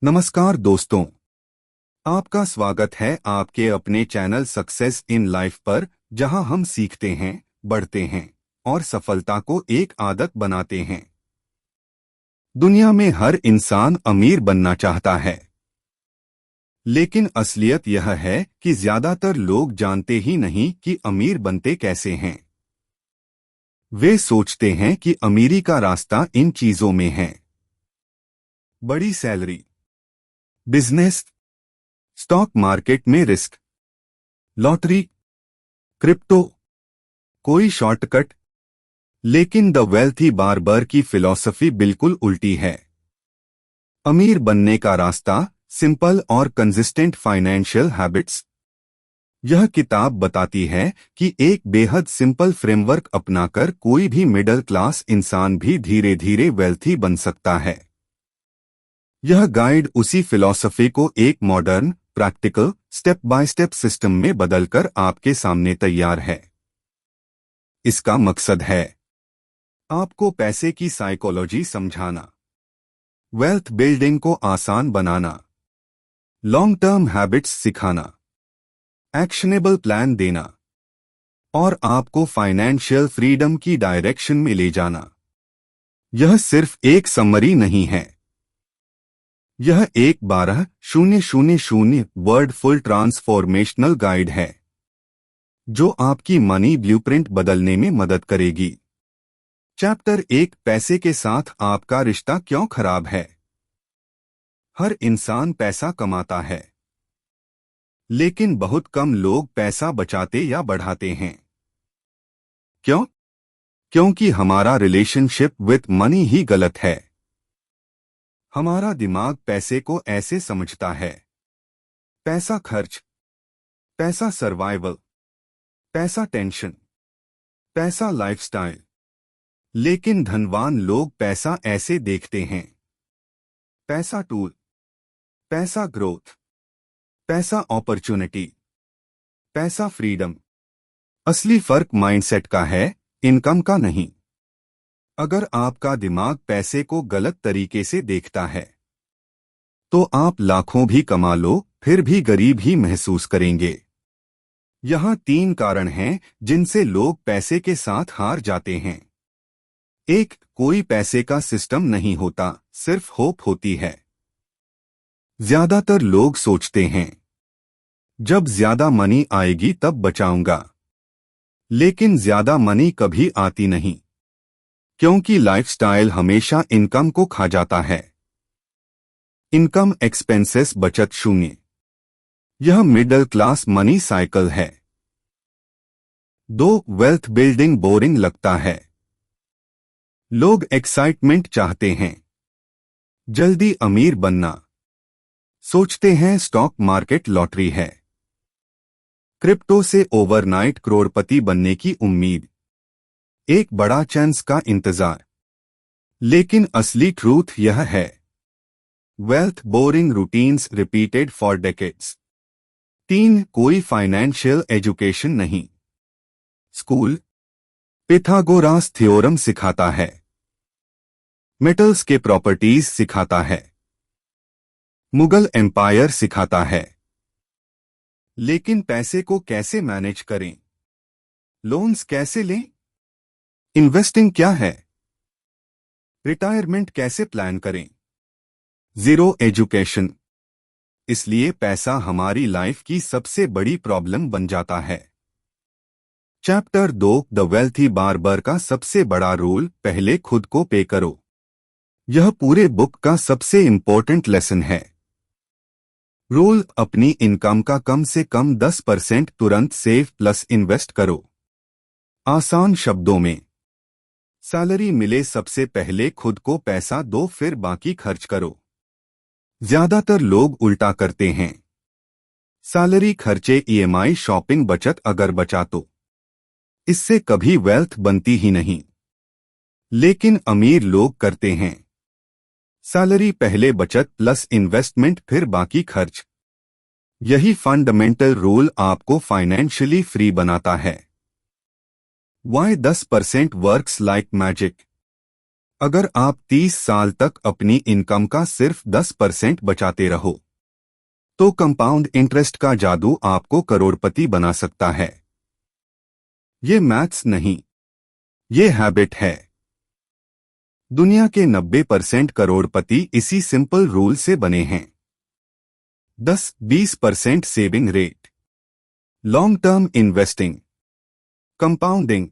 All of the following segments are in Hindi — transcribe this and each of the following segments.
नमस्कार दोस्तों, आपका स्वागत है आपके अपने चैनल सक्सेस इन लाइफ पर, जहां हम सीखते हैं, बढ़ते हैं और सफलता को एक आदत बनाते हैं। दुनिया में हर इंसान अमीर बनना चाहता है, लेकिन असलियत यह है कि ज्यादातर लोग जानते ही नहीं कि अमीर बनते कैसे हैं। वे सोचते हैं कि अमीरी का रास्ता इन चीजों में है: बड़ी सैलरी, बिजनेस, स्टॉक मार्केट में रिस्क, लॉटरी, क्रिप्टो, कोई शॉर्टकट। लेकिन द वेल्थी बार्बर की फिलॉसफी बिल्कुल उल्टी है। अमीर बनने का रास्ता सिंपल और कंसिस्टेंट फाइनेंशियल हैबिट्स। यह किताब बताती है कि एक बेहद सिंपल फ्रेमवर्क अपनाकर कोई भी मिडिल क्लास इंसान भी धीरे धीरे वेल्थी बन सकता है। यह गाइड उसी फिलॉसफी को एक modern, practical, step by step system में बदलकर आपके सामने तैयार है। इसका मकसद है आपको पैसे की साइकोलॉजी समझाना, वेल्थ बिल्डिंग को आसान बनाना, लॉन्ग टर्म हैबिट्स सिखाना, एक्शनेबल प्लान देना और आपको फाइनेंशियल फ्रीडम की डायरेक्शन में ले जाना। यह सिर्फ एक समरी नहीं है, यह एक 12,000 वर्ड फुल ट्रांसफॉर्मेशनल गाइड है जो आपकी मनी ब्लूप्रिंट बदलने में मदद करेगी। चैप्टर 1, पैसे के साथ आपका रिश्ता क्यों खराब है। हर इंसान पैसा कमाता है, लेकिन बहुत कम लोग पैसा बचाते या बढ़ाते हैं। क्यों? क्योंकि हमारा रिलेशनशिप विथ मनी ही गलत है। हमारा दिमाग पैसे को ऐसे समझता है: पैसा खर्च, पैसा सर्वाइवल, पैसा टेंशन, पैसा लाइफस्टाइल। लेकिन धनवान लोग पैसा ऐसे देखते हैं: पैसा टूल, पैसा ग्रोथ, पैसा अपॉर्चुनिटी, पैसा फ्रीडम। असली फर्क माइंडसेट का है, इनकम का नहीं। अगर आपका दिमाग पैसे को गलत तरीके से देखता है, तो आप लाखों भी कमा लो फिर भी गरीब ही महसूस करेंगे। यहाँ 3 कारण हैं जिनसे लोग पैसे के साथ हार जाते हैं। 1, कोई पैसे का सिस्टम नहीं होता, सिर्फ होप होती है। ज्यादातर लोग सोचते हैं जब ज्यादा मनी आएगी तब बचाऊंगा, लेकिन ज्यादा मनी कभी आती नहीं, क्योंकि लाइफस्टाइल हमेशा इनकम को खा जाता है। इनकम एक्सपेंसेस बचत 0। यह मिडिल क्लास मनी साइकिल है। 2, वेल्थ बिल्डिंग बोरिंग लगता है। लोग एक्साइटमेंट चाहते हैं, जल्दी अमीर बनना। सोचते हैं स्टॉक मार्केट लॉटरी है, क्रिप्टो से ओवरनाइट करोड़पति बनने की उम्मीद, एक बड़ा चांस का इंतजार। लेकिन असली ट्रूथ यह है: wealth boring routines repeated for decades. 3, कोई फाइनेंशियल एजुकेशन नहीं। स्कूल पिथागोरस थ्योरम सिखाता है, मेटल्स के प्रॉपर्टीज सिखाता है, मुगल एम्पायर सिखाता है, लेकिन पैसे को कैसे मैनेज करें, लोन्स कैसे लें, इन्वेस्टिंग क्या है, रिटायरमेंट कैसे प्लान करें, जीरो एजुकेशन। इसलिए पैसा हमारी लाइफ की सबसे बड़ी प्रॉब्लम बन जाता है। चैप्टर 2, द वेल्थी बार्बर का सबसे बड़ा रूल: पहले खुद को पे करो। यह पूरे बुक का सबसे इंपॉर्टेंट लेसन है। रूल: अपनी इनकम का कम से कम 10% तुरंत सेव प्लस इन्वेस्ट करो। आसान शब्दों में, सैलरी मिले सबसे पहले खुद को पैसा दो, फिर बाकी खर्च करो। ज्यादातर लोग उल्टा करते हैं: सैलरी खर्चे, ईएमआई, शॉपिंग, बचत अगर बचा तो। इससे कभी वेल्थ बनती ही नहीं। लेकिन अमीर लोग करते हैं: सैलरी पहले बचत प्लस इन्वेस्टमेंट, फिर बाकी खर्च। यही फंडामेंटल रूल आपको फाइनेंशियली फ्री बनाता है। Why 10% works like magic. अगर आप 30 साल तक अपनी इनकम का सिर्फ 10% बचाते रहो तो कंपाउंड इंटरेस्ट का जादू आपको करोड़पति बना सकता है। ये मैथ्स नहीं, ये हैबिट है। दुनिया के 90% करोड़पति इसी सिंपल रूल से बने हैं। 10-20% saving rate, long term investing, compounding,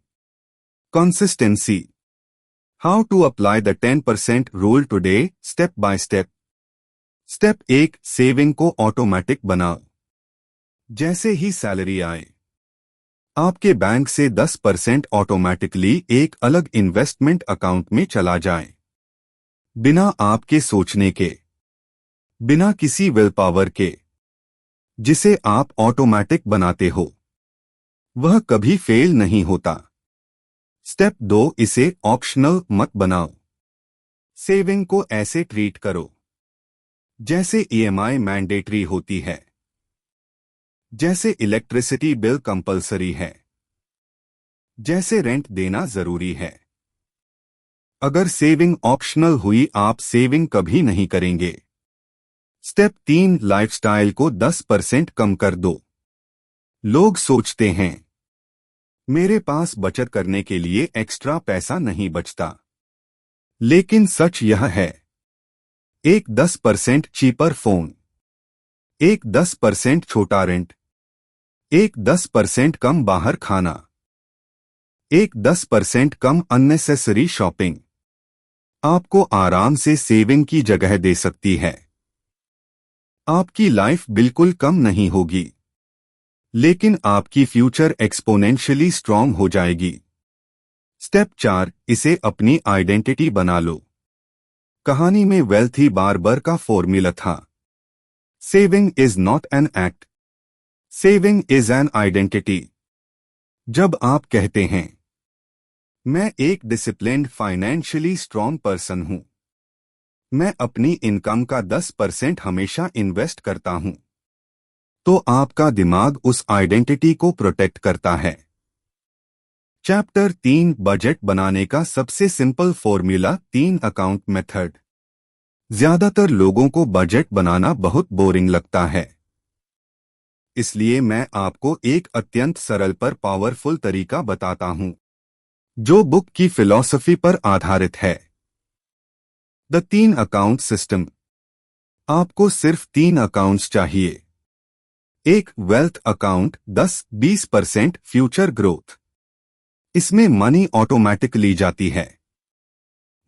consistency. How to apply the 10% rule today, step by step. Step 1, saving को ऑटोमेटिक बनाओ। जैसे ही सैलरी आए आपके बैंक से 10% ऑटोमेटिकली एक अलग इन्वेस्टमेंट अकाउंट में चला जाए, बिना आपके सोचने के, बिना किसी विल पावर के, जिसे आप ऑटोमेटिक बनाते हो वह कभी फेल नहीं होता। स्टेप 2, इसे ऑप्शनल मत बनाओ। सेविंग को ऐसे ट्रीट करो जैसे ईएमआई मैंडेटरी होती है, जैसे इलेक्ट्रिसिटी बिल कंपलसरी है, जैसे रेंट देना जरूरी है। अगर सेविंग ऑप्शनल हुई आप सेविंग कभी नहीं करेंगे। स्टेप 3, लाइफस्टाइल को 10% कम कर दो। लोग सोचते हैं मेरे पास बचत करने के लिए एक्स्ट्रा पैसा नहीं बचता, लेकिन सच यह है, एक 10% चीपर फोन, एक 10% छोटा रेंट, एक 10% कम बाहर खाना, एक 10% कम अननेसेसरी शॉपिंग आपको आराम से सेविंग की जगह दे सकती है। आपकी लाइफ बिल्कुल कम नहीं होगी, लेकिन आपकी फ्यूचर एक्सपोनेंशियली स्ट्रांग हो जाएगी। स्टेप 4, इसे अपनी आइडेंटिटी बना लो। कहानी में वेल्थी बार्बर का फॉर्मूला था, saving is not an act, saving is an identity. जब आप कहते हैं मैं एक डिसिप्लिन्ड फाइनेंशियली स्ट्रांग पर्सन हूं, मैं अपनी इनकम का 10% हमेशा इन्वेस्ट करता हूं, तो आपका दिमाग उस आइडेंटिटी को प्रोटेक्ट करता है। चैप्टर 3, बजट बनाने का सबसे सिंपल फॉर्मूला, 3 अकाउंट मेथड। ज्यादातर लोगों को बजट बनाना बहुत बोरिंग लगता है, इसलिए मैं आपको एक अत्यंत सरल पर पावरफुल तरीका बताता हूं, जो बुक की फिलॉसफी पर आधारित है। The 3 account system. आपको सिर्फ 3 अकाउंट्स चाहिए। एक वेल्थ अकाउंट, 10-20% फ्यूचर ग्रोथ, इसमें मनी ऑटोमेटिकली जाती है।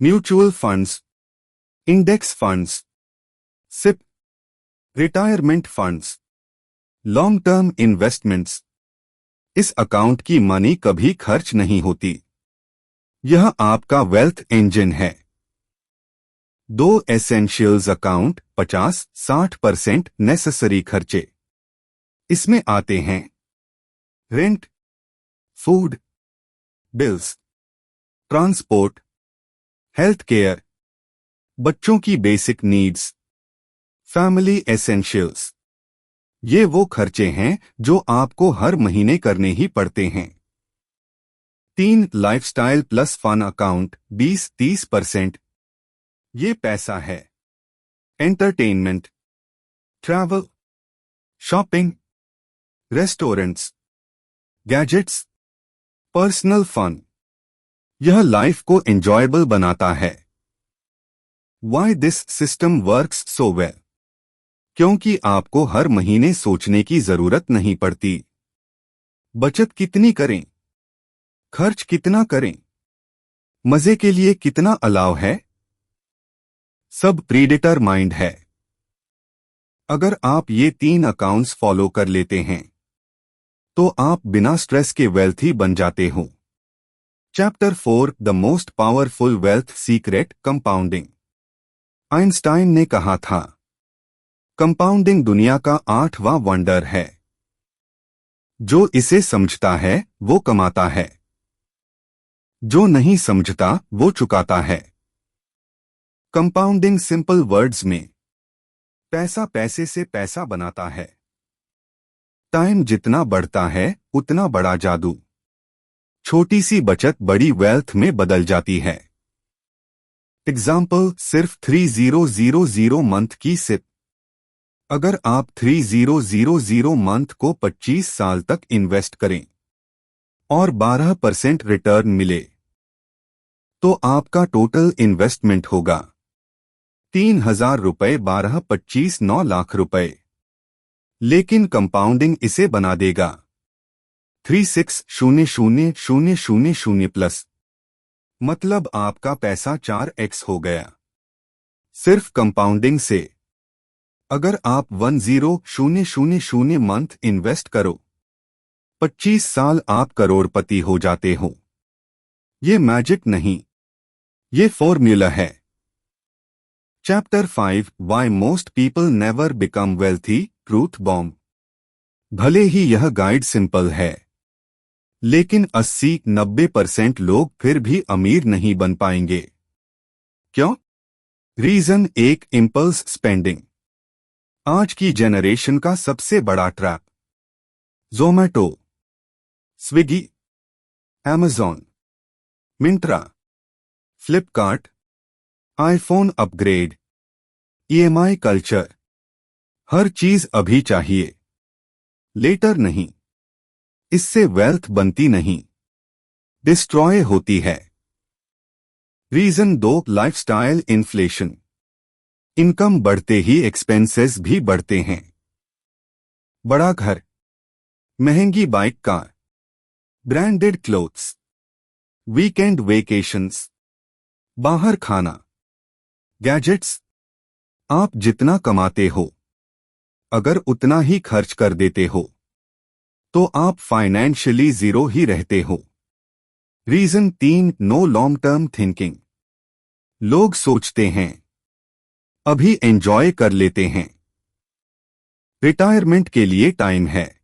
Mutual funds, index funds, SIP, retirement funds, long term investments. इस अकाउंट की मनी कभी खर्च नहीं होती, यह आपका वेल्थ इंजन है। 2 एसेंशियल्स अकाउंट, 50-60% नेसेसरी खर्चे, इसमें आते हैं rent, food, bills, transport, health care, बच्चों की बेसिक नीड्स, फैमिली एसेंशियल्स। ये वो खर्चे हैं जो आपको हर महीने करने ही पड़ते हैं। 3 लाइफस्टाइल प्लस फन अकाउंट, 20-30%। ये पैसा है entertainment, travel, shopping, restaurants, gadgets, personal fun. यह लाइफ को एंजॉयबल बनाता है। Why this system works so well? क्योंकि आपको हर महीने सोचने की जरूरत नहीं पड़ती, बचत कितनी करें, खर्च कितना करें, मजे के लिए कितना अलाव है, सब प्रीडिटरमाइंड है। अगर आप ये 3 अकाउंट्स फॉलो कर लेते हैं तो आप बिना स्ट्रेस के वेल्थी बन जाते हो। Chapter 4, the most powerful wealth secret, compounding. Einstein ने कहा था, कंपाउंडिंग दुनिया का 8वां वंडर है। जो इसे समझता है वो कमाता है, जो नहीं समझता वो चुकाता है। कंपाउंडिंग सिंपल वर्ड्स में, पैसा पैसे से पैसा बनाता है। टाइम जितना बढ़ता है उतना बड़ा जादू। छोटी सी बचत बड़ी वेल्थ में बदल जाती है। एग्जाम्पल सिर्फ 3000 मंथ की सिप। अगर आप 3000 मंथ को 25 साल तक इन्वेस्ट करें और 12% रिटर्न मिले तो आपका टोटल इन्वेस्टमेंट होगा 3000 रुपये 12 25 9 लाख रुपए। लेकिन कंपाउंडिंग इसे बना देगा 360000 प्लस, मतलब आपका पैसा 4x हो गया सिर्फ कंपाउंडिंग से। अगर आप 10,000 मंथ इन्वेस्ट करो 25 साल आप करोड़पति हो जाते हो। ये मैजिक नहीं, ये फॉर्मूला है। Chapter 5 why most people never become wealthy truth bomb. भले ही यह गाइड सिंपल है, लेकिन 80-90% लोग फिर भी अमीर नहीं बन पाएंगे। क्यों? रीजन एक, इंपल्स स्पेंडिंग। आज की जनरेशन का सबसे बड़ा trap. Zomato, Swiggy, Amazon, Myntra, Flipkart, iPhone upgrade, EMI culture. हर चीज अभी चाहिए, लेटर नहीं। इससे वेल्थ बनती नहीं, डिस्ट्रॉय होती है। Reason 2, lifestyle inflation. इनकम बढ़ते ही एक्सपेंसेस भी बढ़ते हैं। बड़ा घर, महंगी bike, car, branded clothes, weekend vacations, बाहर खाना, गैजेट्स। आप जितना कमाते हो अगर उतना ही खर्च कर देते हो तो आप फाइनेंशियली जीरो ही रहते हो। Reason 3, no long term thinking. लोग सोचते हैं अभी एंजॉय कर लेते हैं, रिटायरमेंट के लिए टाइम है।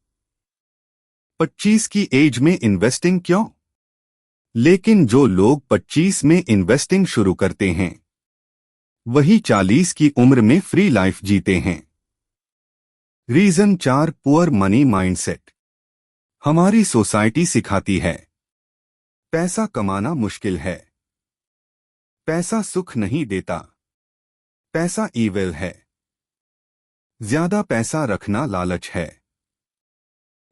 25 की एज में इन्वेस्टिंग क्यों? लेकिन जो लोग 25 में इन्वेस्टिंग शुरू करते हैं वही 40 की उम्र में फ्री लाइफ जीते हैं। Reason 4, poor money mindset. हमारी सोसाइटी सिखाती है पैसा कमाना मुश्किल है, पैसा सुख नहीं देता, पैसा ईविल है, ज्यादा पैसा रखना लालच है।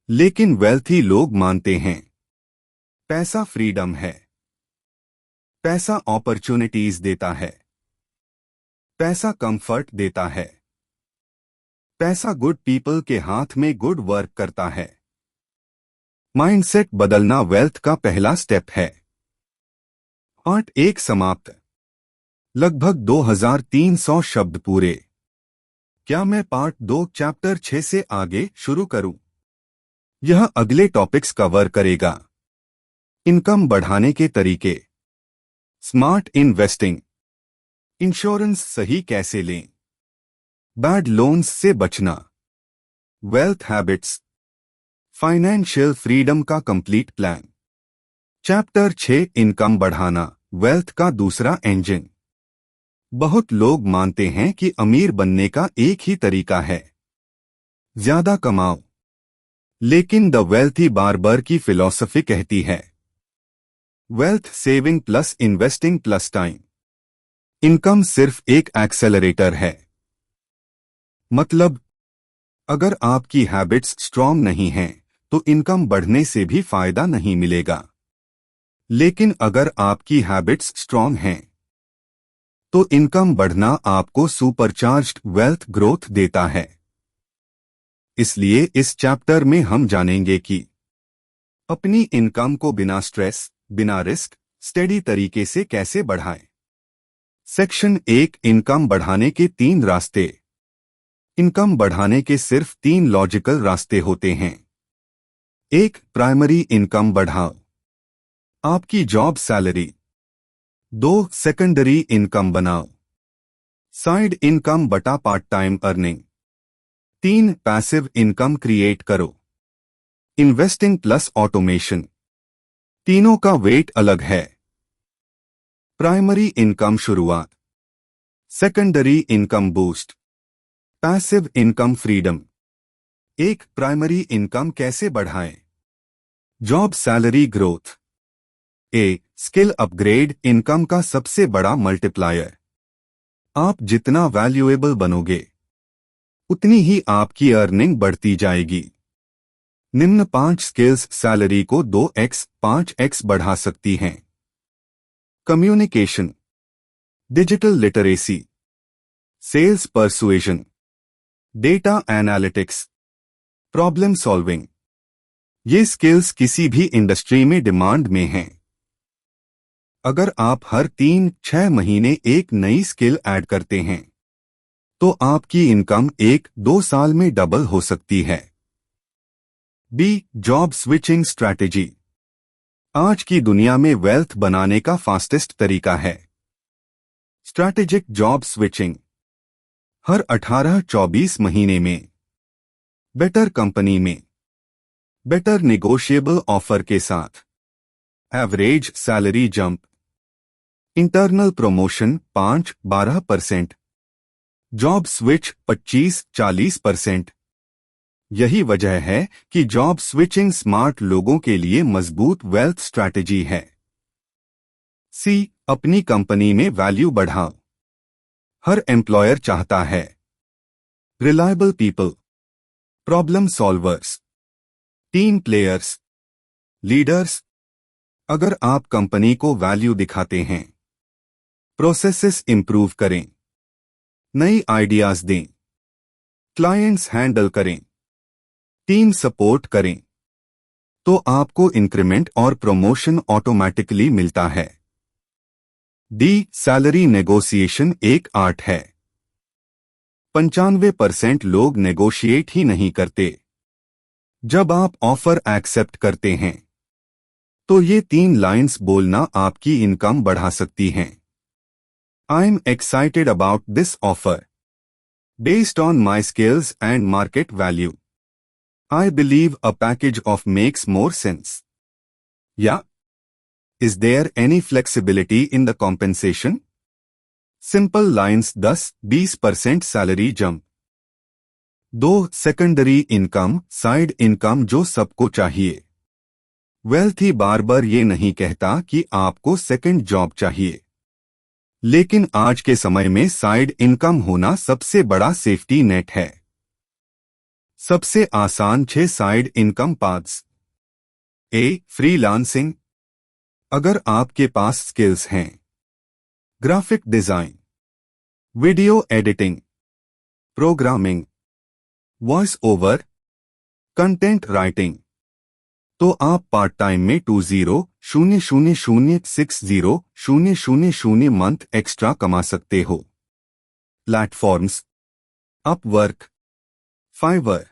लेकिन वेल्थी लोग मानते हैं पैसा फ्रीडम है, पैसा अपॉर्चुनिटीज देता है, पैसा कंफर्ट देता है, पैसा गुड पीपल के हाथ में गुड वर्क करता है। माइंडसेट बदलना वेल्थ का पहला स्टेप है। पार्ट 1 समाप्त। लगभग 2300 शब्द पूरे। क्या मैं पार्ट 2 चैप्टर 6 से आगे शुरू करूं? यह अगले टॉपिक्स कवर करेगा। इनकम बढ़ाने के तरीके, स्मार्ट इन्वेस्टिंग, इंश्योरेंस सही कैसे लें, बैड लोन्स से बचना, वेल्थ हैबिट्स, फाइनेंशियल फ्रीडम का कंप्लीट प्लान। चैप्टर 6, इनकम बढ़ाना, वेल्थ का दूसरा इंजन। बहुत लोग मानते हैं कि अमीर बनने का एक ही तरीका है, ज्यादा कमाओ। लेकिन द वेल्थी बार्बर की फिलॉसफी कहती है wealth saving plus investing plus time. Income सिर्फ एक एक्सेलरेटर है। मतलब अगर आपकी हैबिट्स स्ट्रॉन्ग नहीं हैं तो इनकम बढ़ने से भी फायदा नहीं मिलेगा। लेकिन अगर आपकी हैबिट्स स्ट्रॉन्ग हैं तो इनकम बढ़ना आपको सुपरचार्ज्ड वेल्थ ग्रोथ देता है। इसलिए इस चैप्टर में हम जानेंगे कि अपनी इनकम को बिना स्ट्रेस, बिना रिस्क, स्टेडी तरीके से कैसे बढ़ाएं। सेक्शन 1, इनकम बढ़ाने के 3 रास्ते। इनकम बढ़ाने के सिर्फ 3 लॉजिकल रास्ते होते हैं। 1, प्राइमरी इनकम बढ़ाओ, आपकी जॉब सैलरी। 2, सेकेंडरी इनकम बनाओ, साइड इनकम बटा part time earning. 3, passive income create करो, इन्वेस्टिंग प्लस ऑटोमेशन। तीनों का वेट अलग है। प्राइमरी इनकम शुरुआत, secondary income boost, passive income freedom. 1, primary income कैसे बढ़ाएं? Job salary growth. A, skill upgrade income का सबसे बड़ा मल्टीप्लायर। आप जितना वैल्यूएबल बनोगे उतनी ही आपकी अर्निंग बढ़ती जाएगी। निम्न 5 स्किल्स सैलरी को 2x 5x बढ़ा सकती हैं। Communication, digital literacy, sales persuasion, data analytics, problem solving. ये स्किल्स किसी भी इंडस्ट्री में डिमांड में हैं। अगर आप हर 3-6 महीने एक नई स्किल ऐड करते हैं तो आपकी इनकम 1-2 साल में डबल हो सकती है। B, job switching strategy. आज की दुनिया में वेल्थ बनाने का फास्टेस्ट तरीका है स्ट्रैटेजिक जॉब स्विचिंग। हर 18-24 महीने में बेटर कंपनी में बेटर निगोशिएबल ऑफर के साथ average salary jump, internal promotion 5-12%, job switch 25-40%। यही वजह है कि जॉब स्विचिंग स्मार्ट लोगों के लिए मजबूत वेल्थ स्ट्रैटेजी है। सी, अपनी कंपनी में वैल्यू बढ़ाओ। हर एम्प्लॉयर चाहता है reliable people, problem solvers, team players, leaders. अगर आप कंपनी को वैल्यू दिखाते हैं, प्रोसेसेस इंप्रूव करें, नई आइडियाज दें, क्लाइंट्स हैंडल करें, टीम सपोर्ट करें, तो आपको इंक्रीमेंट और प्रमोशन ऑटोमेटिकली मिलता है। डी, सैलरी नेगोशिएशन एक आर्ट है। 95% लोग नेगोशिएट ही नहीं करते। जब आप ऑफर एक्सेप्ट करते हैं तो ये 3 लाइन्स बोलना आपकी इनकम बढ़ा सकती हैं। I am excited about this offer based on my skills and market value. I believe a package of makes more sense. या is there any flexibility in the compensation? Simple lines 10-20% salary jump. 2, secondary income, side income जो सबको चाहिए। वेल्थी बार बार ये नहीं कहता कि आपको सेकंड जॉब चाहिए, लेकिन आज के समय में साइड इनकम होना सबसे बड़ा सेफ्टी नेट है। सबसे आसान 6 साइड इनकम पाथ्स। ए, फ्रीलांसिंग। अगर आपके पास स्किल्स हैं graphic design, video editing, programming, voice over, content writing, तो आप पार्ट टाइम में 20,000,60,000 मंथ एक्स्ट्रा कमा सकते हो। Platforms, Upwork, Fiverr,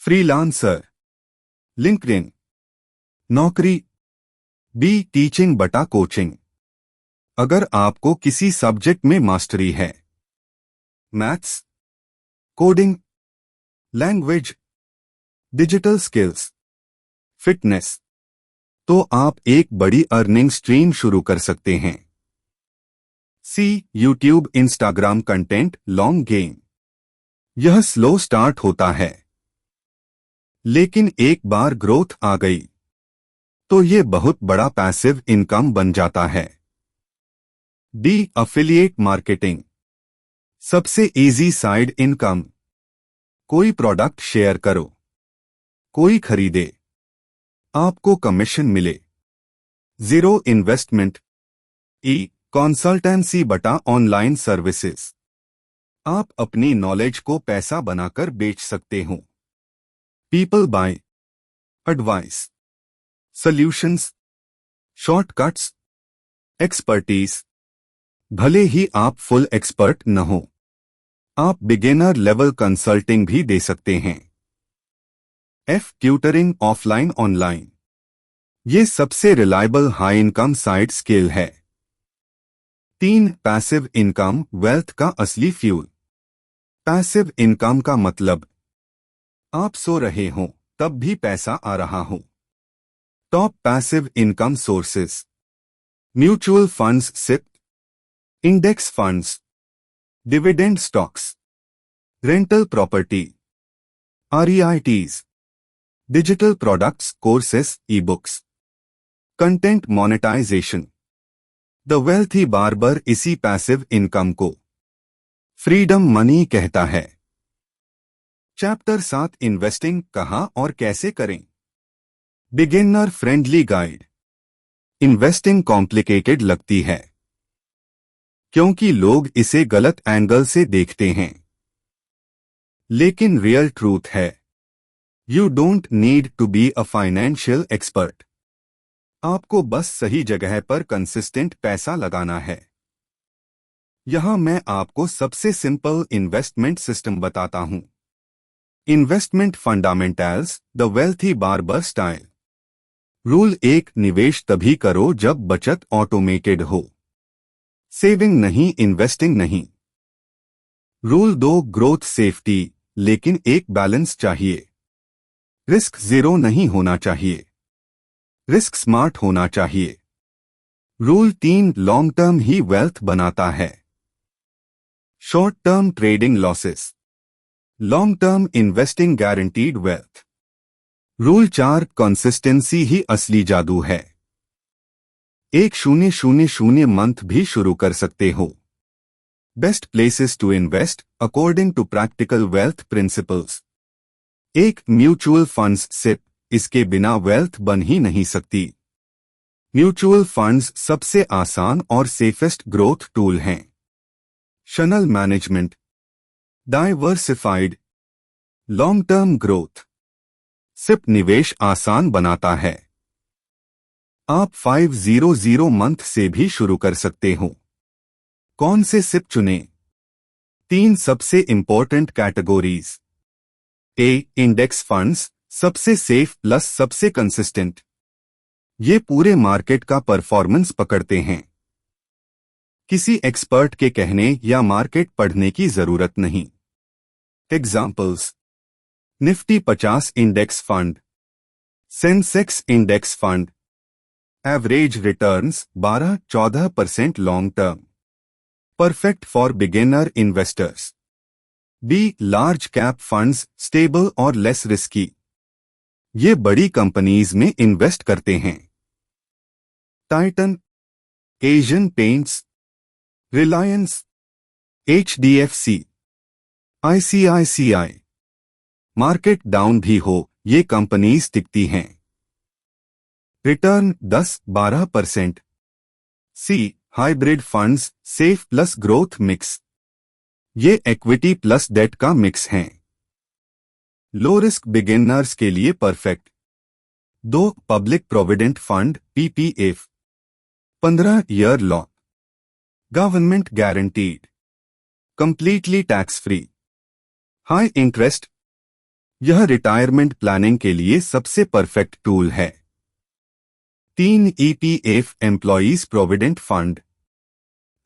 freelancer, LinkedIn. Naukri. B, teaching बटा कोचिंग। अगर आपको किसी सब्जेक्ट में मास्टरी है, maths, coding, language, digital skills, fitness, तो आप एक बड़ी अर्निंग स्ट्रीम शुरू कर सकते हैं। C, YouTube Instagram content long game. यह स्लो स्टार्ट होता है, लेकिन एक बार ग्रोथ आ गई तो ये बहुत बड़ा पैसिव इनकम बन जाता है। D, affiliate marketing. सबसे इजी साइड इनकम। कोई प्रोडक्ट शेयर करो, कोई खरीदे, आपको कमीशन मिले, जीरो इन्वेस्टमेंट। ई, कंसल्टेंसी बटा ऑनलाइन सर्विसेज। आप अपनी नॉलेज को पैसा बनाकर बेच सकते हो। People buy, advice, solutions, shortcuts, expertise. भले ही आप फुल एक्सपर्ट न हो, आप बिगिनर लेवल कंसल्टिंग भी दे सकते हैं। F, tutoring offline online. ये सबसे reliable high income side skill है। 3, पैसिव इनकम वेल्थ का असली फ्यूल। पैसिव इनकम का मतलब आप सो रहे हो तब भी पैसा आ रहा हो। Top passive income sources: mutual funds SIP, index funds, dividend stocks, rental property, REITs, digital products, courses, ebooks. Content monetization. The wealthy barber इसी पैसिव इनकम को फ्रीडम मनी कहता है। चैप्टर 7 इन्वेस्टिंग कहां और कैसे करें। Beginner friendly guide. Investing complicated लगती है क्योंकि लोग इसे गलत एंगल से देखते हैं, लेकिन रियल ट्रूथ है, you don't need to be a financial expert. आपको बस सही जगह पर कंसिस्टेंट पैसा लगाना है। यहां मैं आपको सबसे सिंपल इन्वेस्टमेंट सिस्टम बताता हूं। Investment fundamentals, the wealthy barber style. Rule 1, निवेश तभी करो जब बचत ऑटोमेटेड हो। सेविंग नहीं, इन्वेस्टिंग नहीं। रूल 2, ग्रोथ सेफ्टी, लेकिन एक बैलेंस चाहिए। रिस्क जीरो नहीं होना चाहिए, रिस्क स्मार्ट होना चाहिए। रूल 3, लॉन्ग टर्म ही वेल्थ बनाता है। Short term trading losses, long term investing guaranteed wealth. Rule 4, consistency ही असली जादू है। 1,000 मंथ भी शुरू कर सकते हो। Best places to invest according to practical wealth principles. 1, mutual funds SIP, इसके बिना वेल्थ बन ही नहीं सकती। म्यूचुअल फंड्स सबसे आसान और सेफेस्ट ग्रोथ टूल हैं। Channel management, diversified, long term growth. SIP निवेश आसान बनाता है। आप 500 मंथ से भी शुरू कर सकते हो। कौन से सिप चुनें? 3 सबसे इंपॉर्टेंट कैटेगरीज। ए, इंडेक्स फंड्स, सबसे सेफ प्लस सबसे कंसिस्टेंट। ये पूरे मार्केट का परफॉर्मेंस पकड़ते हैं। किसी एक्सपर्ट के कहने या मार्केट पढ़ने की जरूरत नहीं। Examples: Nifty 50 index fund, Sensex index fund. Average returns 12-14% long term. Perfect for beginner investors. B, large cap funds, stable और लेस रिस्की। ये बड़ी कंपनीज में इन्वेस्ट करते हैं। Titan, Asian Paints, Reliance, HDFC, ICICI। Market down भी हो, ये कंपनीज टिकती हैं। Return 10-12%। C, hybrid funds, safe plus growth mix. ये इक्विटी प्लस डेट का मिक्स हैं। लो रिस्क बिगिनर्स के लिए perfect. 2, public provident fund, PPF। 15 ear lock, government guaranteed, completely tax free, high interest. यह रिटायरमेंट प्लानिंग के लिए सबसे परफेक्ट टूल है। 3, EPF, एम्प्लॉयज प्रोविडेंट फंड।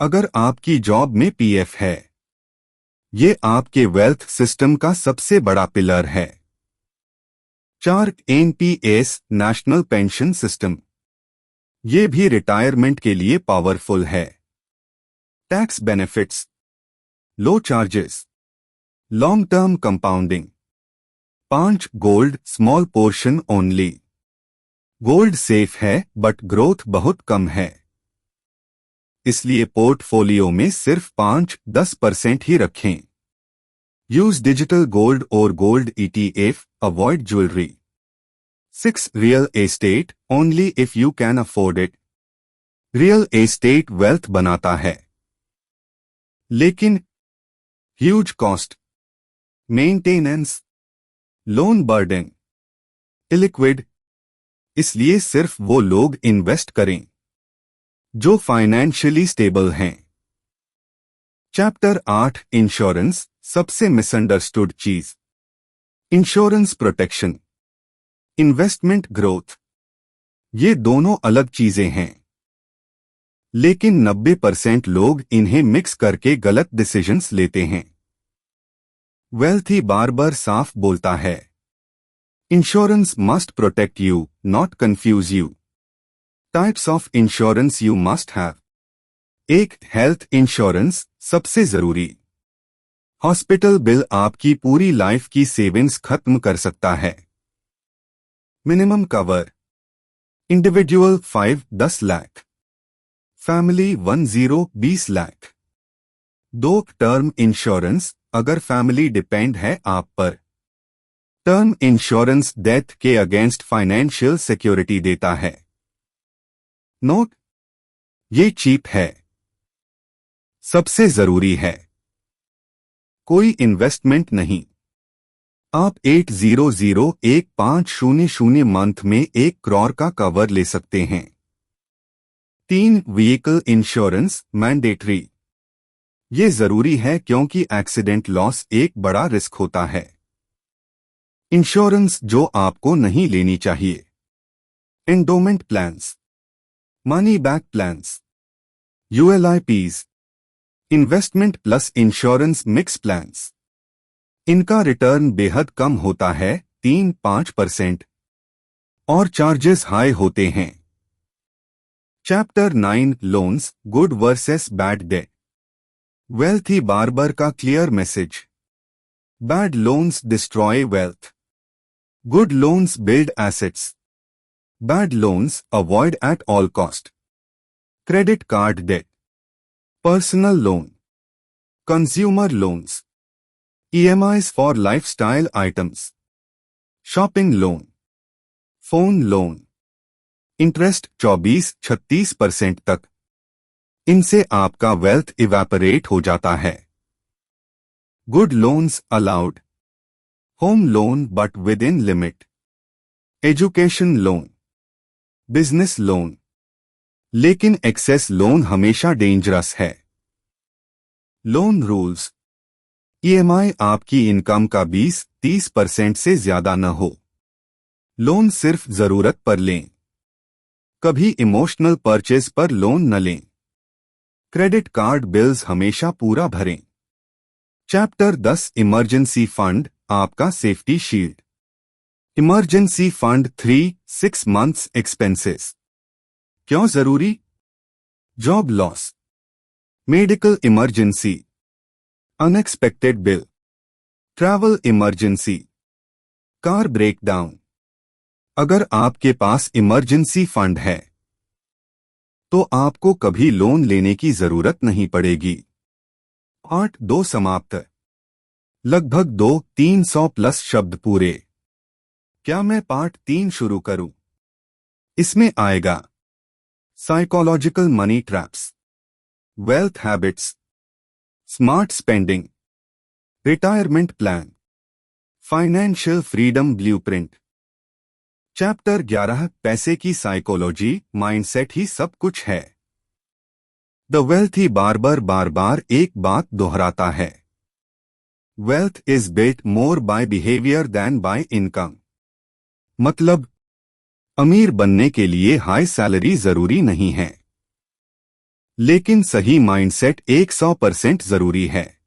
अगर आपकी जॉब में PF है, ये आपके वेल्थ सिस्टम का सबसे बड़ा पिलर है। 4, NPS, नेशनल पेंशन सिस्टम। ये भी रिटायरमेंट के लिए पावरफुल है। Tax benefits, low charges, long term compounding. 5, gold, small portion only. Gold safe है बट ग्रोथ बहुत कम है, इसलिए पोर्टफोलियो में सिर्फ 5-10% ही रखें। यूज डिजिटल गोल्ड और gold ETF, avoid jewellery. 6, real estate, only if you can afford it. Real estate wealth बनाता है, लेकिन huge cost, maintenance, loan burden, illiquid. इसलिए सिर्फ वो लोग इन्वेस्ट करें जो फाइनेंशियली स्टेबल हैं। चैप्टर 8, इंश्योरेंस, सबसे मिसअंडरस्टूड चीज। इंश्योरेंस प्रोटेक्शन, इन्वेस्टमेंट ग्रोथ, ये दोनों अलग चीजें हैं, लेकिन 90% लोग इन्हें मिक्स करके गलत डिसीजंस लेते हैं। वेल्थी बार्बर साफ बोलता है, insurance must protect you, not confuse you. Types of insurance you must have. 1, health insurance, सबसे जरूरी। हॉस्पिटल बिल आपकी पूरी लाइफ की सेविंग्स खत्म कर सकता है। Minimum cover, individual 5 10 lakh, family 10 20 lakh. 2 term insurance, अगर फैमिली डिपेंड है आप पर। टर्म इंश्योरेंस डेथ के अगेंस्ट फाइनेंशियल सिक्योरिटी देता है। नोट, ये चीप है, सबसे जरूरी है, कोई इन्वेस्टमेंट नहीं। आप 800,150 मंथ में 1 करोड़ का कवर ले सकते हैं। 3 व्हीकल इंश्योरेंस मैंडेटरी, ये जरूरी है क्योंकि एक्सीडेंट लॉस एक बड़ा रिस्क होता है। इंश्योरेंस जो आपको नहीं लेनी चाहिए। Endowment plans, money back plans, ULIPs, investment plus insurance mix plans. इनका रिटर्न बेहद कम होता है, 3-5%, और चार्जेस हाई होते हैं। Chapter 9 loans, good versus bad debt. Wealthy barber का clear message. Bad loans destroy wealth, good loans build assets. Bad loans avoid at all cost. Credit card debt, personal loan, consumer loans, EMIs for lifestyle items, shopping loan, phone loan. Interest 24-36% तक। इनसे आपका वेल्थ इवेपोरेट हो जाता है। Good loans allowed. Home loan but within limit. Education loan, business loan, लेकिन एक्सेस लोन हमेशा डेंजरस है। लोन रूल्स, EMI आपकी इनकम का 20-30% से ज्यादा न हो। लोन सिर्फ जरूरत पर लें, कभी इमोशनल परचेज पर लोन न लें। क्रेडिट कार्ड बिल्स हमेशा पूरा भरें। चैप्टर 10 इमरजेंसी फंड, आपका safety shield. Emergency fund 3-6 months expenses. क्यों जरूरी? Job loss, medical emergency, unexpected bill, travel emergency, car breakdown. अगर आपके पास इमरजेंसी फंड है तो आपको कभी लोन लेने की जरूरत नहीं पड़ेगी। पार्ट 2 समाप्त। लगभग 200-300 प्लस शब्द पूरे। क्या मैं पार्ट 3 शुरू करूं? इसमें आएगा psychological money traps, wealth habits, smart spending, retirement plan, financial freedom blueprint. Chapter 11 पैसे की साइकोलॉजी, माइंडसेट ही सब कुछ है। द वेल्थी बार्बर बार बार एक बात दोहराता है, wealth is built more by behaviour than by income. मतलब, अमीर बनने के लिए हाई सैलरी जरूरी नहीं है, लेकिन सही माइंडसेट 100% जरूरी है।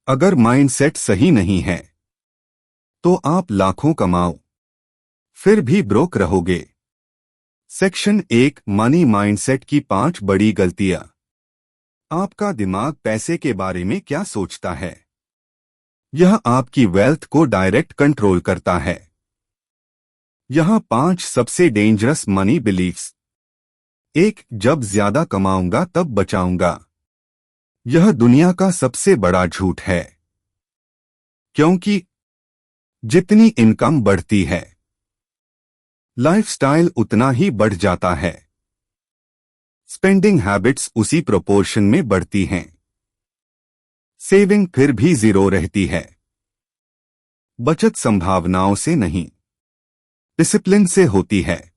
अगर माइंडसेट सही नहीं है तो आप लाखों कमाओ फिर भी ब्रोक रहोगे। सेक्शन 1 मनी माइंडसेट की 5 बड़ी गलतियां। आपका दिमाग पैसे के बारे में क्या सोचता है, यह आपकी वेल्थ को डायरेक्ट कंट्रोल करता है। यहां 5 सबसे डेंजरस मनी बिलीफ्स। 1 जब ज्यादा कमाऊंगा तब बचाऊंगा। यह दुनिया का सबसे बड़ा झूठ है, क्योंकि जितनी इनकम बढ़ती है लाइफस्टाइल उतना ही बढ़ जाता है। स्पेंडिंग हैबिट्स उसी प्रोपोर्शन में बढ़ती हैं। सेविंग फिर भी जीरो रहती है। बचत संभावनाओं से नहीं, डिसिप्लिन से होती है।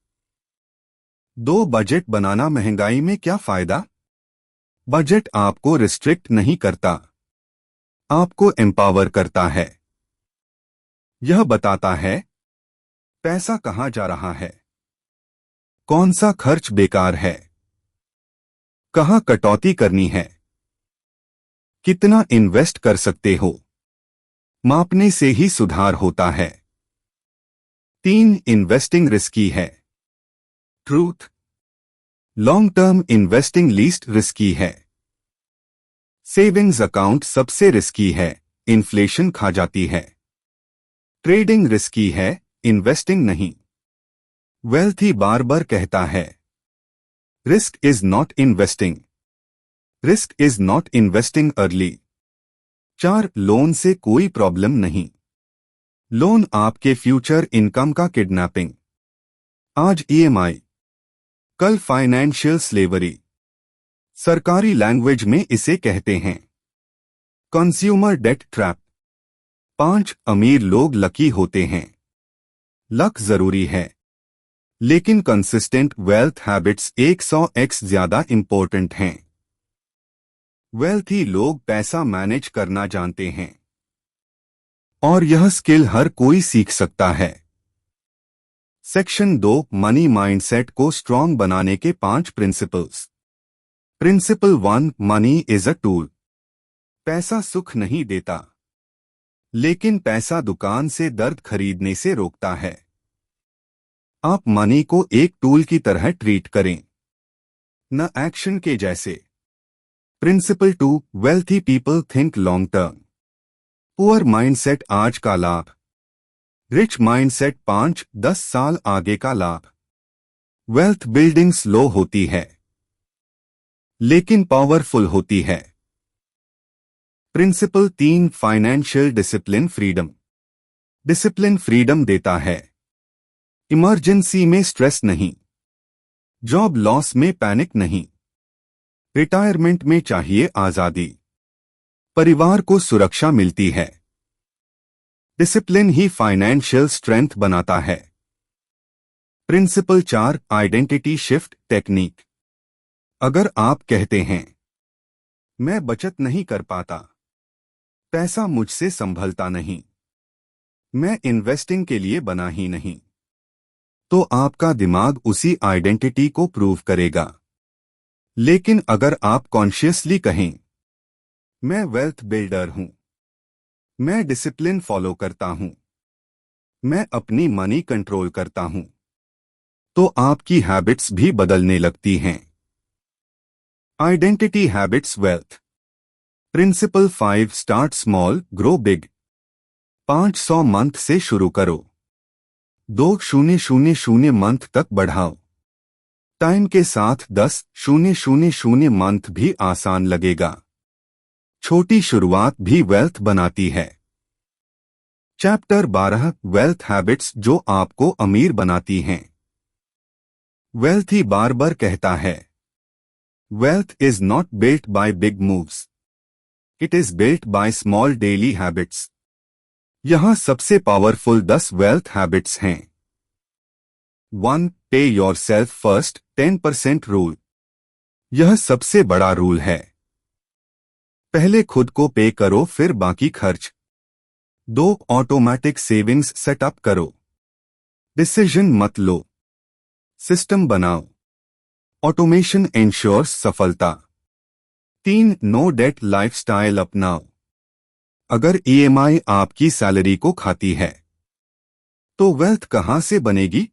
2 बजट बनाना महंगाई में क्या फायदा? बजट आपको रिस्ट्रिक्ट नहीं करता, आपको एम्पावर करता है। यह बताता है पैसा कहां जा रहा है, कौन सा खर्च बेकार है, कहां कटौती करनी है, कितना इन्वेस्ट कर सकते हो। मापने से ही सुधार होता है। 3 इन्वेस्टिंग रिस्की है। Truth, long term investing least risky है। सेविंग्स अकाउंट सबसे रिस्की है, इन्फ्लेशन खा जाती है। ट्रेडिंग रिस्की है, इन्वेस्टिंग नहीं। वेल्थी बार बार कहता है, risk is not investing, risk is not investing early. 4 loan से कोई प्रॉब्लम नहीं। लोन आपके फ्यूचर इनकम का किडनैपिंग। आज ईएमआई, कल फाइनेंशियल स्लेवरी। सरकारी लैंग्वेज में इसे कहते हैं कंज्यूमर डेट ट्रैप। 5 अमीर लोग लकी होते हैं। लक जरूरी है, लेकिन कंसिस्टेंट वेल्थ हैबिट्स 100x ज्यादा इंपॉर्टेंट हैं। वेल्थी लोग पैसा मैनेज करना जानते हैं, और यह स्किल हर कोई सीख सकता है। सेक्शन 2, मनी माइंडसेट को स्ट्रॉन्ग बनाने के 5 principles. Principle 1, money is a tool. पैसा सुख नहीं देता, लेकिन पैसा दुकान से दर्द खरीदने से रोकता है। आप मनी को एक टूल की तरह ट्रीट करें, न एक्शन के जैसे। Principle 2, wealthy people think long term. Poor mindset आज का लाभ, रिच माइंडसेट 5-10 साल आगे का लाभ। वेल्थ बिल्डिंग स्लो होती है, लेकिन पावरफुल होती है। Principle 3, financial discipline freedom. Discipline freedom देता है, इमरजेंसी में स्ट्रेस नहीं, जॉब लॉस में पैनिक नहीं, रिटायरमेंट में चाहिए आजादी, परिवार को सुरक्षा मिलती है। डिसिप्लिन ही फाइनेंशियल स्ट्रेंथ बनाता है। Principle 4, identity shift technique. अगर आप कहते हैं मैं बचत नहीं कर पाता, पैसा मुझसे संभलता नहीं, मैं इन्वेस्टिंग के लिए बना ही नहीं, तो आपका दिमाग उसी आइडेंटिटी को प्रूव करेगा। लेकिन अगर आप कॉन्शियसली कहें मैं वेल्थ बिल्डर हूं, मैं डिसिप्लिन फॉलो करता हूं, मैं अपनी मनी कंट्रोल करता हूं, तो आपकी हैबिट्स भी बदलने लगती हैं। Identity habits wealth. Principle 5, start small grow big. 500 month से शुरू करो, 2000 मंथ तक बढ़ाओ। टाइम के साथ 10,000 मंथ भी आसान लगेगा। छोटी शुरुआत भी वेल्थ बनाती है। चैप्टर 12, वेल्थ हैबिट्स जो आपको अमीर बनाती हैं। वेल्थी बार बार कहता है, wealth is not built by big moves, it is built by small daily habits. यहां सबसे पावरफुल 10 वेल्थ हैबिट्स हैं। 1, पे योर सेल्फ फर्स्ट 10% रूल। यह सबसे बड़ा रूल है। पहले खुद को पे करो, फिर बाकी खर्च। 2, ऑटोमेटिक सेविंग्स सेटअप करो। डिसीजन मत लो, सिस्टम बनाओ। ऑटोमेशन इंश्योर्स सफलता। 3, नो डेट लाइफस्टाइल अपनाओ। अगर ईएमआई आपकी सैलरी को खाती है, तो वेल्थ कहां से बनेगी?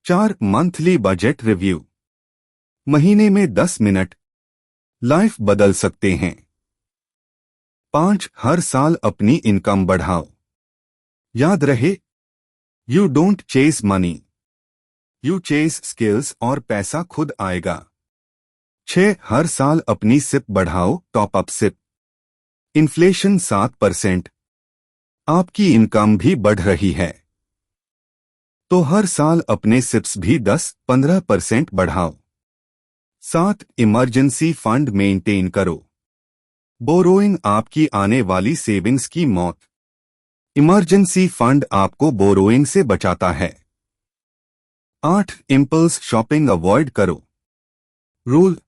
4, मंथली बजट रिव्यू। महीने में 10 मिनट लाइफ बदल सकते हैं। 5, हर साल अपनी इनकम बढ़ाओ। याद रहे, you don't chase money, you chase skills, और पैसा खुद आएगा। 6, हर साल अपनी सिप बढ़ाओ, टॉप अप सिप। इन्फ्लेशन 7%, आपकी इनकम भी बढ़ रही है, तो हर साल अपने सिप्स भी 10-15% बढ़ाओ। 7, इमरजेंसी फंड मेंटेन करो। बोरोइंग आपकी आने वाली सेविंग्स की मौत। इमरजेंसी फंड आपको बोरोइंग से बचाता है। 8, इंपल्स शॉपिंग अवॉइड करो। रूल,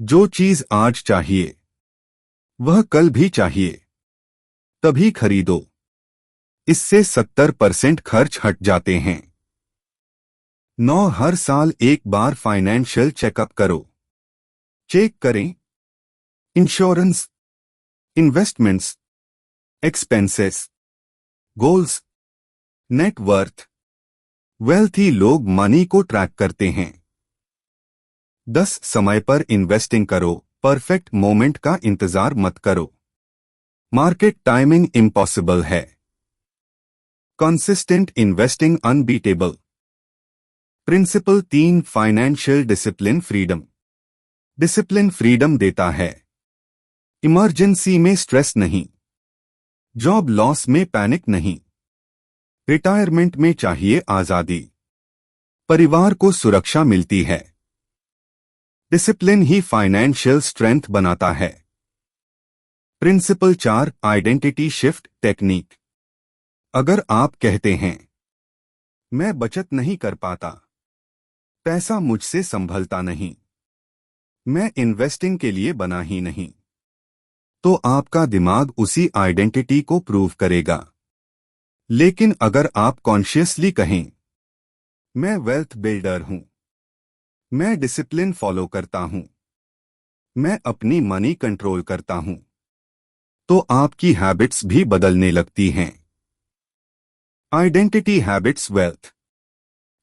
जो चीज आज चाहिए वह कल भी चाहिए, तभी खरीदो। इससे 70% खर्च हट जाते हैं। 9, हर साल एक बार फाइनेंशियल चेकअप करो। चेक करें insurance, investments, expenses, goals, net worth. Wealthy लोग मनी को ट्रैक करते हैं। 10, समय पर इन्वेस्टिंग करो, परफेक्ट मोमेंट का इंतजार मत करो। मार्केट टाइमिंग इम्पॉसिबल है, consistent investing unbeatable. Principle 3 financial discipline freedom. Discipline freedom देता है। इमरजेंसी में स्ट्रेस नहीं, जॉब लॉस में पैनिक नहीं, रिटायरमेंट में चाहिए आजादी, परिवार को सुरक्षा मिलती है। डिसिप्लिन ही फाइनेंशियल स्ट्रेंथ बनाता है। Principle 4 identity shift technique. अगर आप कहते हैं मैं बचत नहीं कर पाता, पैसा मुझसे संभलता नहीं, मैं इन्वेस्टिंग के लिए बना ही नहीं, तो आपका दिमाग उसी आइडेंटिटी को प्रूव करेगा। लेकिन अगर आप कॉन्शियसली कहें मैं वेल्थ बिल्डर हूं, मैं डिसिप्लिन फॉलो करता हूं, मैं अपनी मनी कंट्रोल करता हूं, तो आपकी हैबिट्स भी बदलने लगती हैं। Identity habits wealth.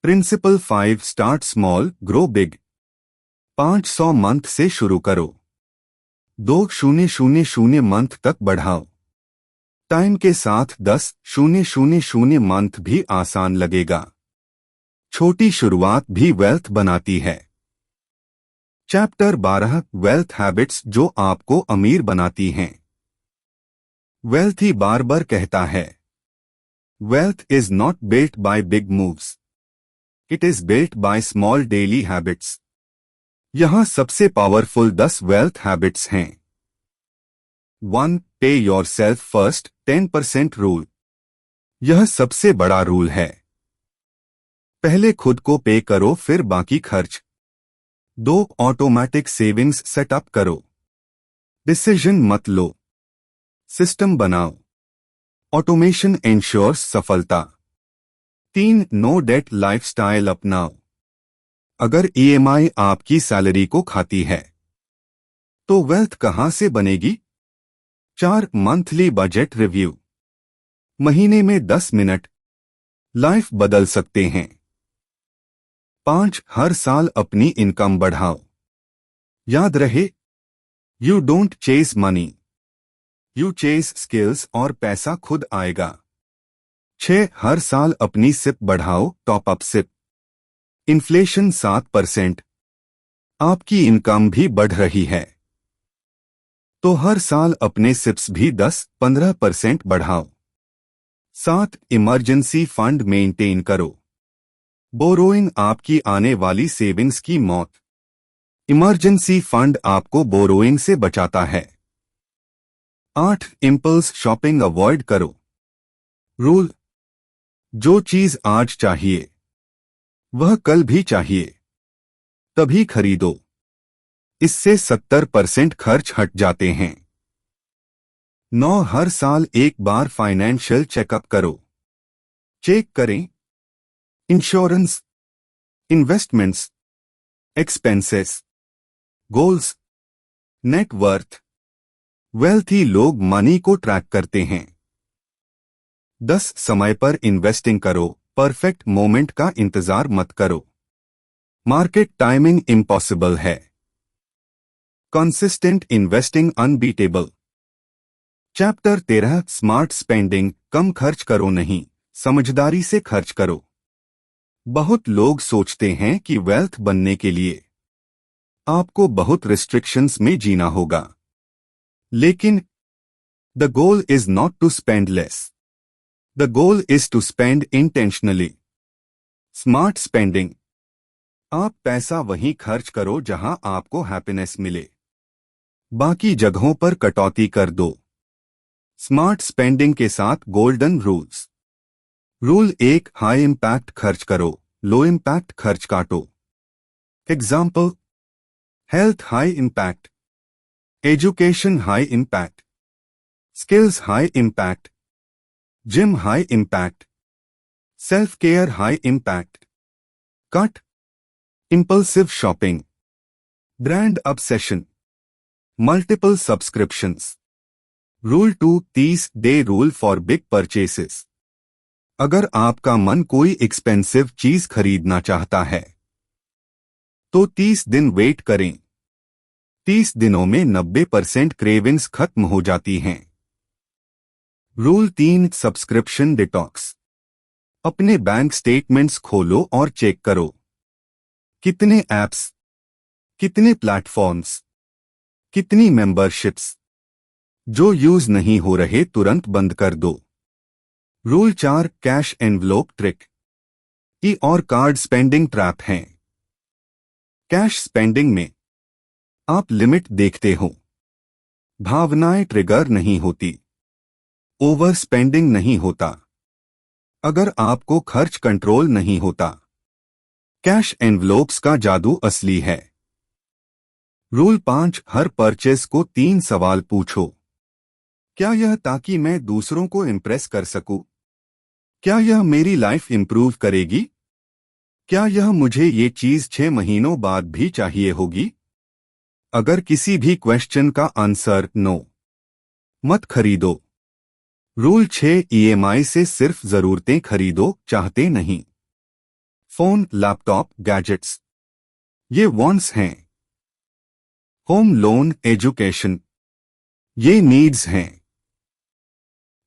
Principle 5 start small grow big. 500 month से शुरू करो, 2000 मंथ तक बढ़ाओ। टाइम के साथ 10,000 मंथ भी आसान लगेगा। छोटी शुरुआत भी वेल्थ बनाती है। चैप्टर 12 वेल्थ हैबिट्स जो आपको अमीर बनाती हैं। वेल्थ ही बार बार कहता है wealth is not built by big moves, it is built by small daily habits. यहां सबसे पावरफुल 10 वेल्थ हैबिट्स हैं। 1 पे योर सेल्फ फर्स्ट 10% रूल। यह सबसे बड़ा रूल है। पहले खुद को पे करो फिर बाकी खर्च। 2 ऑटोमेटिक सेविंग्स सेटअप करो। डिसीजन मत लो, सिस्टम बनाओ। ऑटोमेशन इंश्योर्स सफलता। 3 नो डेट लाइफस्टाइल अपनाओ। अगर ईएमआई आपकी सैलरी को खाती है तो वेल्थ कहां से बनेगी? 4 मंथली बजट रिव्यू। महीने में 10 मिनट लाइफ बदल सकते हैं। 5 हर साल अपनी इनकम बढ़ाओ। याद रहे, you don't chase money, you chase skills और पैसा खुद आएगा। 6 हर साल अपनी सिप बढ़ाओ, टॉप अप सिप। इन्फ्लेशन 7%, आपकी इनकम भी बढ़ रही है, तो हर साल अपने सिप्स भी 10-15% बढ़ाओ। 7 इमरजेंसी फंड मेंटेन करो। बोरोइंग आपकी आने वाली सेविंग्स की मौत। इमरजेंसी फंड आपको बोरोइंग से बचाता है। 8 इंपल्स शॉपिंग अवॉइड करो। रूल, जो चीज आज चाहिए वह कल भी चाहिए, तभी खरीदो। इससे 70% खर्च हट जाते हैं। 9 हर साल एक बार फाइनेंशियल चेकअप करो। चेक करें insurance, investments, expenses, goals, net worth. Wealthy लोग मनी को ट्रैक करते हैं। 10 समय पर इन्वेस्टिंग करो, परफेक्ट मोमेंट का इंतजार मत करो। मार्केट टाइमिंग इम्पॉसिबल है, consistent investing unbeatable. Chapter 13 smart spending. कम खर्च करो नहीं, समझदारी से खर्च करो। बहुत लोग सोचते हैं कि वेल्थ बनने के लिए आपको बहुत रिस्ट्रिक्शंस में जीना होगा, लेकिन the goal is not to spend less, the goal is to spend intentionally. Smart spending. आप पैसा वहीं खर्च करो जहां आपको हैप्पीनेस मिले, बाकी जगहों पर कटौती कर दो। स्मार्ट स्पेंडिंग के साथ golden rules. Rule 1 high impact खर्च करो, लो इंपैक्ट खर्च काटो। Example, health high impact, education high impact, skills high impact, gym high impact, self care high impact. Cut impulsive shopping, brand obsession, multiple subscriptions. Rule 2 30 day rule for big purchases. अगर आपका मन कोई एक्सपेंसिव चीज खरीदना चाहता है तो 30 दिन वेट करें। 30 दिनों में 90% क्रेविंग्स खत्म हो जाती हैं। Rule 3 subscription detox. अपने बैंक स्टेटमेंट्स खोलो और चेक करो, कितने ऐप्स, कितने प्लेटफॉर्म्स, कितनी मेंबरशिप्स जो यूज नहीं हो रहे तुरंत बंद कर दो। Rule 4 cash envelope trick. ई और कार्ड स्पेंडिंग ट्रैप हैं। कैश स्पेंडिंग में आप लिमिट देखते हो, भावनाएं ट्रिगर नहीं होती, ओवर स्पेंडिंग नहीं होता। अगर आपको खर्च कंट्रोल नहीं होता, कैश एनवलप्स का जादू असली है। रूल 5 हर परचेज को 3 सवाल पूछो। क्या यह ताकि मैं दूसरों को इम्प्रेस कर सकूं? क्या यह मेरी लाइफ इंप्रूव करेगी? क्या यह मुझे ये चीज 6 महीनों बाद भी चाहिए होगी? अगर किसी भी क्वेश्चन का आंसर नो, मत खरीदो। रूल 6 ईएमआई से सिर्फ जरूरतें खरीदो, चाहते नहीं। फोन, लैपटॉप, गैजेट्स ये वांट्स हैं। होम लोन, एजुकेशन ये नीड्स हैं।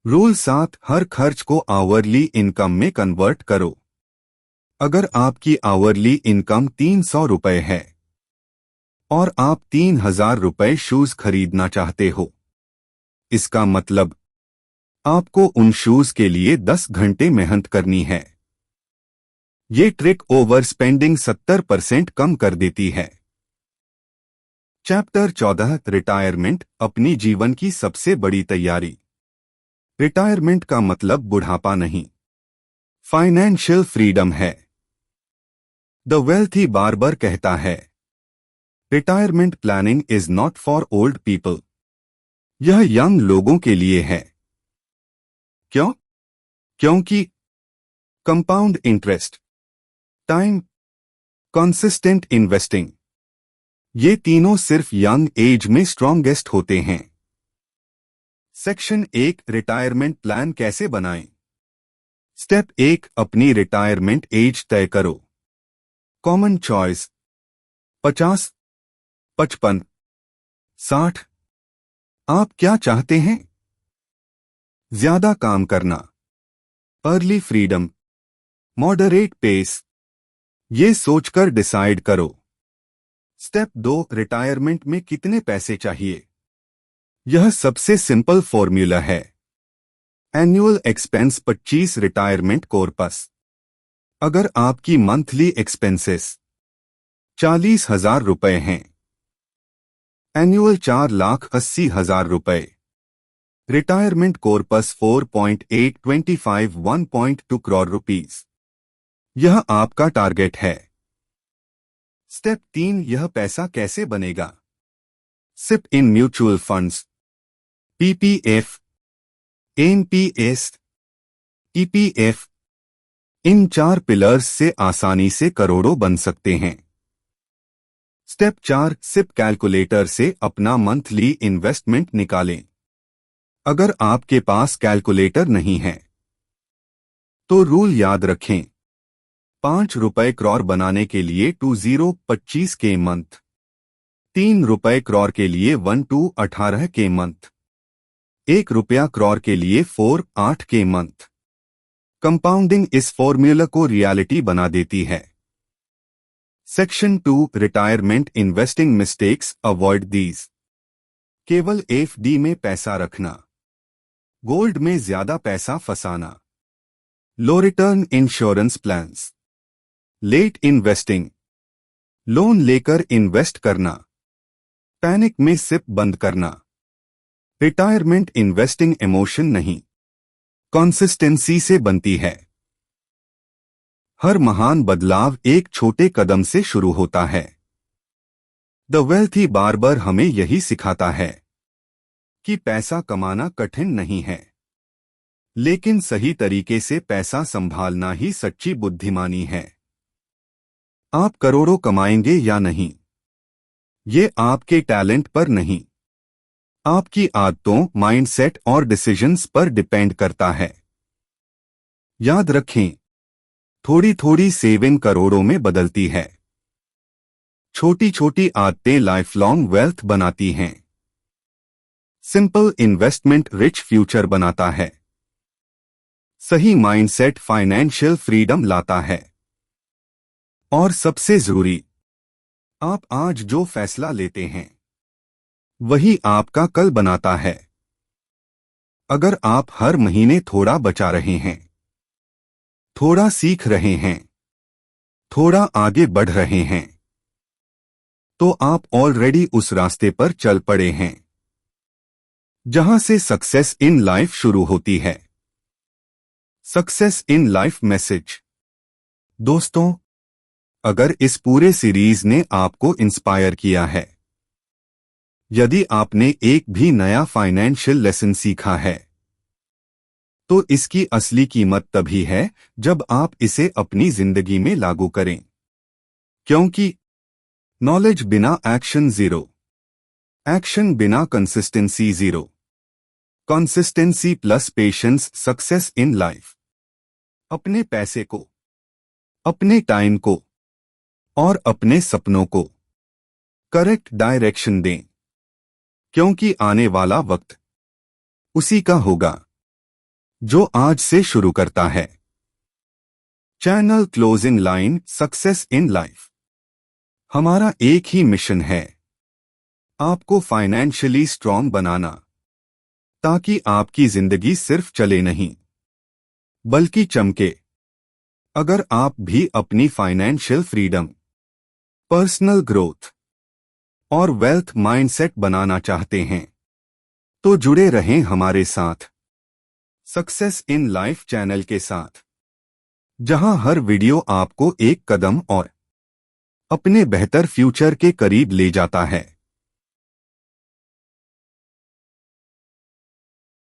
रूल 7 हर खर्च को आवरली इनकम में कन्वर्ट करो। अगर आपकी आवरली इनकम 300 रुपए है और आप 3000 रुपए शूज खरीदना चाहते हो, इसका मतलब आपको उन शूज के लिए 10 घंटे मेहनत करनी है। ये ट्रिक ओवर स्पेंडिंग 70% कम कर देती है। चैप्टर 14 रिटायरमेंट, अपनी जीवन की सबसे बड़ी तैयारी। रिटायरमेंट का मतलब बुढ़ापा नहीं, फाइनेंशियल फ्रीडम है। द वेल्थी बार्बर कहता है, retirement planning is not for old people. यह यंग लोगों के लिए है। क्यों? क्योंकि compound interest, time, consistent investing ये तीनों सिर्फ यंग एज में स्ट्रॉन्गेस्ट होते हैं। सेक्शन 1 रिटायरमेंट प्लान कैसे बनाएं। स्टेप 1 अपनी रिटायरमेंट एज तय करो। Common choice 50, 55, 60। आप क्या चाहते हैं? ज्यादा काम करना, अर्ली फ्रीडम, मॉडरेट पेस ये सोचकर डिसाइड करो। स्टेप 2 रिटायरमेंट में कितने पैसे चाहिए। यह सबसे सिंपल फॉर्मूला है। Annual expense 25 retirement corpus. अगर आपकी मंथली एक्सपेंसेस 40,000 रुपए हैं, एनुअल 4,80,000 रुपए, रिटायरमेंट कॉर्पस 4.825 1.2 करोड़ रुपीस। यह आपका टारगेट है। स्टेप 3 यह पैसा कैसे बनेगा। SIP in mutual funds, PPF, NPS, EPF इन 4 पिलर्स से आसानी से करोड़ों बन सकते हैं। स्टेप 4 सिप कैलकुलेटर से अपना मंथली इन्वेस्टमेंट निकालें। अगर आपके पास कैलकुलेटर नहीं है तो रूल याद रखें। 5 रुपए करोड़ बनाने के लिए 2025 के मंथ, 3 रुपए करोड़ के लिए 1218 के मंथ, 1 रुपया करोड़ के लिए 48 के मंथ। कंपाउंडिंग इस फॉर्मूला को रियलिटी बना देती है। Section 2 retirement investing mistakes, avoid these. केवल एफडी में पैसा रखना, गोल्ड में ज्यादा पैसा फंसाना, low return insurance plans, late investing, loan लेकर इन्वेस्ट करना, पैनिक में सिप बंद करना। रिटायरमेंट इन्वेस्टिंग इमोशन नहीं, कंसिस्टेंसी से बनती है। हर महान बदलाव एक छोटे कदम से शुरू होता है। द वेल्थी बार्बर हमें यही सिखाता है कि पैसा कमाना कठिन नहीं है, लेकिन सही तरीके से पैसा संभालना ही सच्ची बुद्धिमानी है। आप करोड़ों कमाएंगे या नहीं, ये आपके टैलेंट पर नहीं, आपकी आदतों, माइंडसेट और डिसीजंस पर डिपेंड करता है। याद रखें, थोड़ी थोड़ी सेविंग करोड़ों में बदलती है। छोटी छोटी आदतें लाइफ लॉन्ग वेल्थ बनाती हैं। सिंपल इन्वेस्टमेंट रिच फ्यूचर बनाता है। सही माइंडसेट फाइनेंशियल फ्रीडम लाता है। और सबसे जरूरी, आप आज जो फैसला लेते हैं वही आपका कल बनाता है। अगर आप हर महीने थोड़ा बचा रहे हैं, थोड़ा सीख रहे हैं, थोड़ा आगे बढ़ रहे हैं, तो आप ऑलरेडी उस रास्ते पर चल पड़े हैं जहां से सक्सेस इन लाइफ शुरू होती है। Success in life message. दोस्तों, अगर इस पूरे सीरीज ने आपको इंस्पायर किया है, यदि आपने एक भी नया फाइनेंशियल लेसन सीखा है, तो इसकी असली कीमत तभी है जब आप इसे अपनी जिंदगी में लागू करें। क्योंकि नॉलेज बिना एक्शन जीरो, एक्शन बिना consistency zero, consistency plus patience success in life. अपने पैसे को, अपने टाइम को और अपने सपनों को करेक्ट डायरेक्शन दें, क्योंकि आने वाला वक्त उसी का होगा जो आज से शुरू करता है। Channel closing line success in life. हमारा एक ही मिशन है, आपको फाइनेंशियली स्ट्रांग बनाना, ताकि आपकी जिंदगी सिर्फ चले नहीं बल्कि चमके। अगर आप भी अपनी फाइनेंशियल फ्रीडम, पर्सनल ग्रोथ और वेल्थ माइंडसेट बनाना चाहते हैं, तो जुड़े रहें हमारे साथ, सक्सेस इन लाइफ चैनल के साथ, जहां हर वीडियो आपको एक कदम और अपने बेहतर फ्यूचर के करीब ले जाता है।